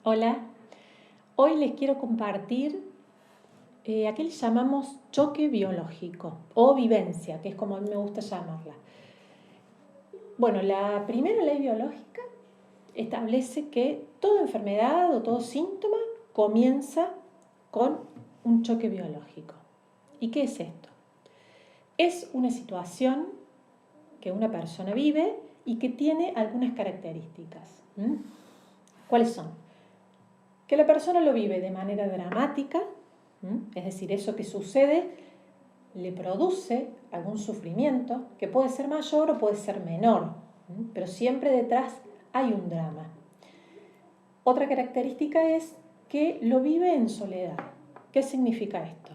Hola, hoy les quiero compartir a qué le llamamos choque biológico o vivencia, que es como a mí me gusta llamarla. Bueno, la primera ley biológica establece que toda enfermedad o todo síntoma comienza con un choque biológico. ¿Y qué es esto? Es una situación que una persona vive y que tiene algunas características. ¿Cuáles son? Que la persona lo vive de manera dramática, es decir, eso que sucede le produce algún sufrimiento que puede ser mayor o puede ser menor, pero siempre detrás hay un drama. Otra característica es que lo vive en soledad. ¿Qué significa esto?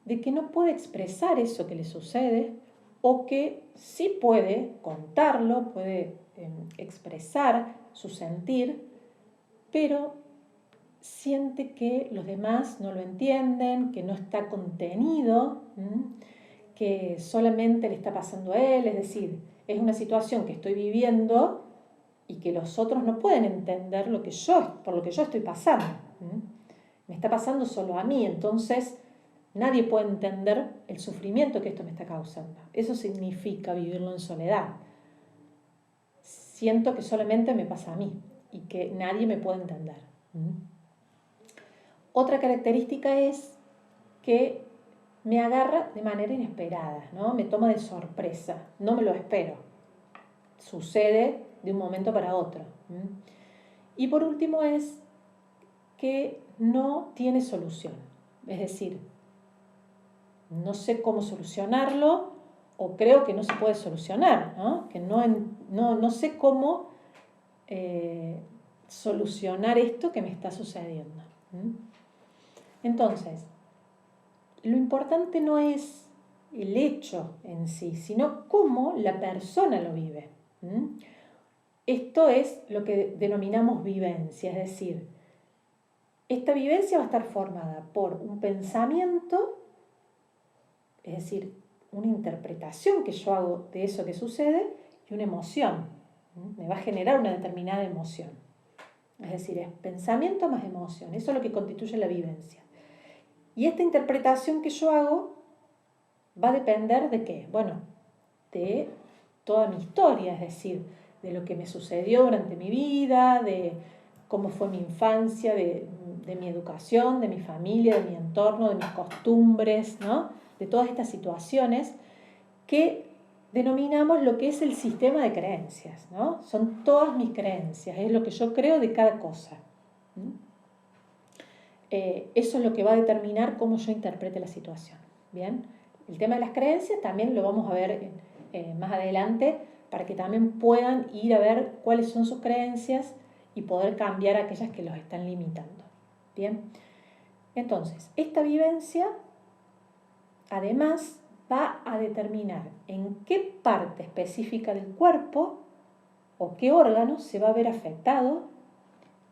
De que no puede expresar eso que le sucede o que sí puede contarlo, puede expresar su sentir, pero siente que los demás no lo entienden, que no está contenido, que solamente le está pasando a él, es decir, es una situación que estoy viviendo y que los otros no pueden entender por lo que yo estoy pasando. Me está pasando solo a mí, entonces nadie puede entender el sufrimiento que esto me está causando. Eso significa vivirlo en soledad. Siento que solamente me pasa a mí y que nadie me puede entender. Otra característica es que me agarra de manera inesperada, ¿no? Me toma de sorpresa, no me lo espero. Sucede de un momento para otro. Y por último es que no tiene solución. Es decir, no sé cómo solucionarlo o creo que no se puede solucionar, ¿no? Que no sé cómo solucionar esto que me está sucediendo. Entonces, lo importante no es el hecho en sí, sino cómo la persona lo vive. Esto es lo que denominamos vivencia, es decir, esta vivencia va a estar formada por un pensamiento, es decir, una interpretación que yo hago de eso que sucede y una emoción. Me va a generar una determinada emoción. Es decir, es pensamiento más emoción, eso es lo que constituye la vivencia. Y esta interpretación que yo hago va a depender de qué? Bueno, de toda mi historia, es decir, de lo que me sucedió durante mi vida, de cómo fue mi infancia, de mi educación, de mi familia, de mi entorno, de mis costumbres, ¿no? De todas estas situaciones que denominamos lo que es el sistema de creencias, ¿no? Son todas mis creencias, es lo que yo creo de cada cosa. Eso es lo que va a determinar cómo yo interprete la situación. Bien, el tema de las creencias también lo vamos a ver más adelante para que también puedan ir a ver cuáles son sus creencias y poder cambiar aquellas que los están limitando. Bien, entonces esta vivencia además va a determinar en qué parte específica del cuerpo o qué órgano se va a ver afectado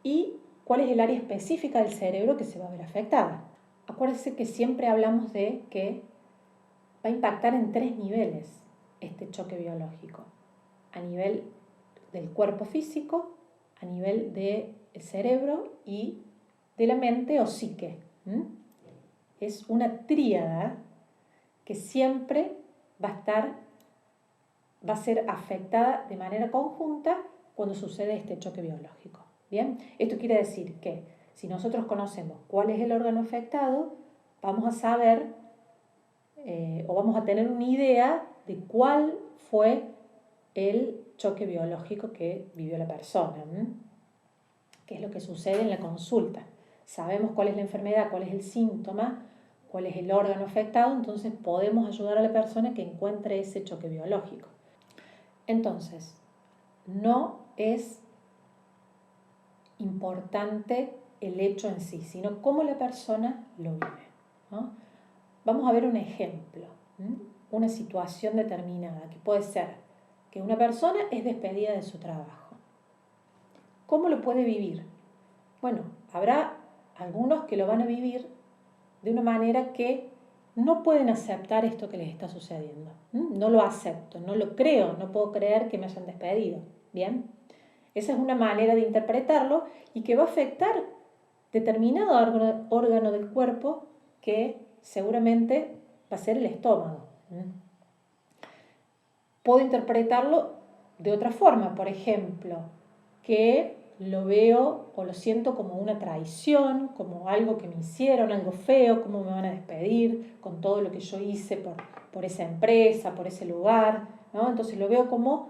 y cuál es el área específica del cerebro que se va a ver afectada. Acuérdense que siempre hablamos de que va a impactar en 3 niveles este choque biológico. A nivel del cuerpo físico, a nivel del cerebro y de la mente o psique. Es una tríada que siempre va a ser afectada de manera conjunta cuando sucede este choque biológico. ¿Bien? Esto quiere decir que si nosotros conocemos cuál es el órgano afectado, vamos a saber o vamos a tener una idea de cuál fue el choque biológico que vivió la persona. ¿Qué es lo que sucede en la consulta? Sabemos cuál es la enfermedad, cuál es el síntoma, cuál es el órgano afectado, entonces podemos ayudar a la persona que encuentre ese choque biológico. Entonces, no es importante el hecho en sí, sino cómo la persona lo vive, ¿no? Vamos a ver un ejemplo, una situación determinada, que puede ser que una persona es despedida de su trabajo. ¿Cómo lo puede vivir? Bueno, habrá algunos que lo van a vivir de una manera que no pueden aceptar esto que les está sucediendo. No lo acepto, no lo creo, no puedo creer que me hayan despedido. ¿Bien? Esa es una manera de interpretarlo y que va a afectar determinado órgano del cuerpo que seguramente va a ser el estómago. Puedo interpretarlo de otra forma, por ejemplo, que lo veo o lo siento como una traición, como algo que me hicieron, algo feo, cómo me van a despedir con todo lo que yo hice por esa empresa, por ese lugar, ¿no? Entonces lo veo como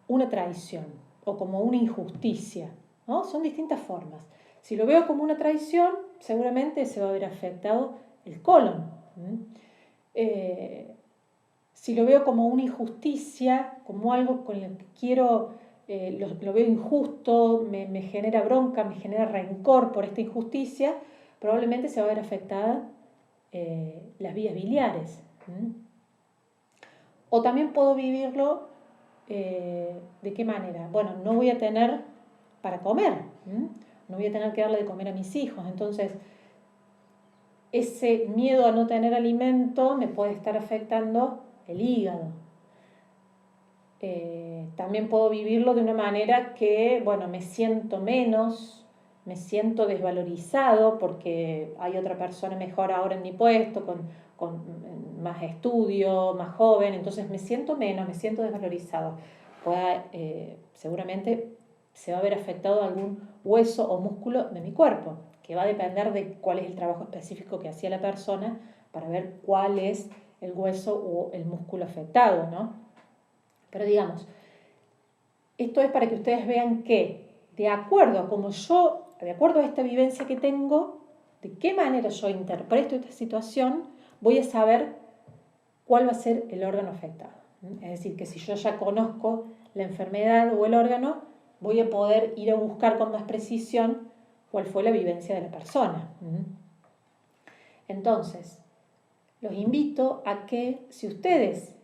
una traición o como una injusticia, ¿no? Son distintas formas. Si lo veo como una traición, seguramente se va a ver afectado el colon. Si lo veo como una injusticia, como algo con lo que quiero, lo veo injusto, me genera bronca, me genera rencor por esta injusticia, probablemente se va a ver afectada las vías biliares. O también puedo vivirlo, ¿de qué manera? Bueno, no voy a tener para comer, no voy a tener que darle de comer a mis hijos, entonces ese miedo a no tener alimento me puede estar afectando el hígado. También puedo vivirlo de una manera que, bueno, me siento menos, me siento desvalorizado porque hay otra persona mejor ahora en mi puesto, con más estudio, más joven, entonces me siento menos, me siento desvalorizado. Seguramente se va a ver afectado algún hueso o músculo de mi cuerpo, que va a depender de cuál es el trabajo específico que hacía la persona para ver cuál es el hueso o el músculo afectado, ¿no? Pero digamos, esto es para que ustedes vean que, de acuerdo a esta vivencia que tengo, de qué manera yo interpreto esta situación, voy a saber cuál va a ser el órgano afectado. Es decir, que si yo ya conozco la enfermedad o el órgano, voy a poder ir a buscar con más precisión cuál fue la vivencia de la persona. Entonces, los invito a que si ustedes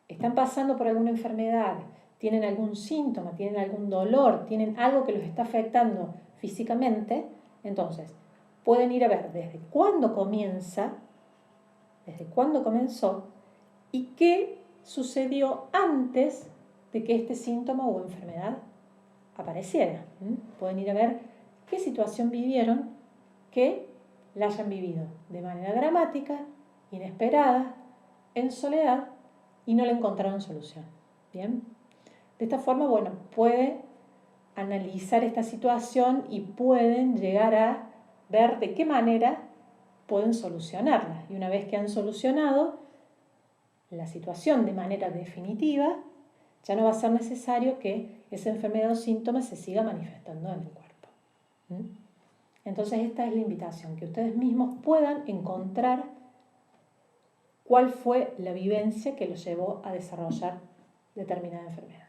están pasando por alguna enfermedad, tienen algún síntoma, tienen algún dolor, tienen algo que los está afectando físicamente, entonces pueden ir a ver desde cuándo comenzó y qué sucedió antes de que este síntoma o enfermedad apareciera. Pueden ir a ver qué situación vivieron que la hayan vivido de manera dramática, inesperada, en soledad, y no le encontraron solución. ¿Bien? De esta forma, bueno, puede analizar esta situación y pueden llegar a ver de qué manera pueden solucionarla. Y una vez que han solucionado la situación de manera definitiva, ya no va a ser necesario que esa enfermedad o síntoma se siga manifestando en el cuerpo. Entonces esta es la invitación, que ustedes mismos puedan encontrar cuál fue la vivencia que los llevó a desarrollar determinada enfermedad.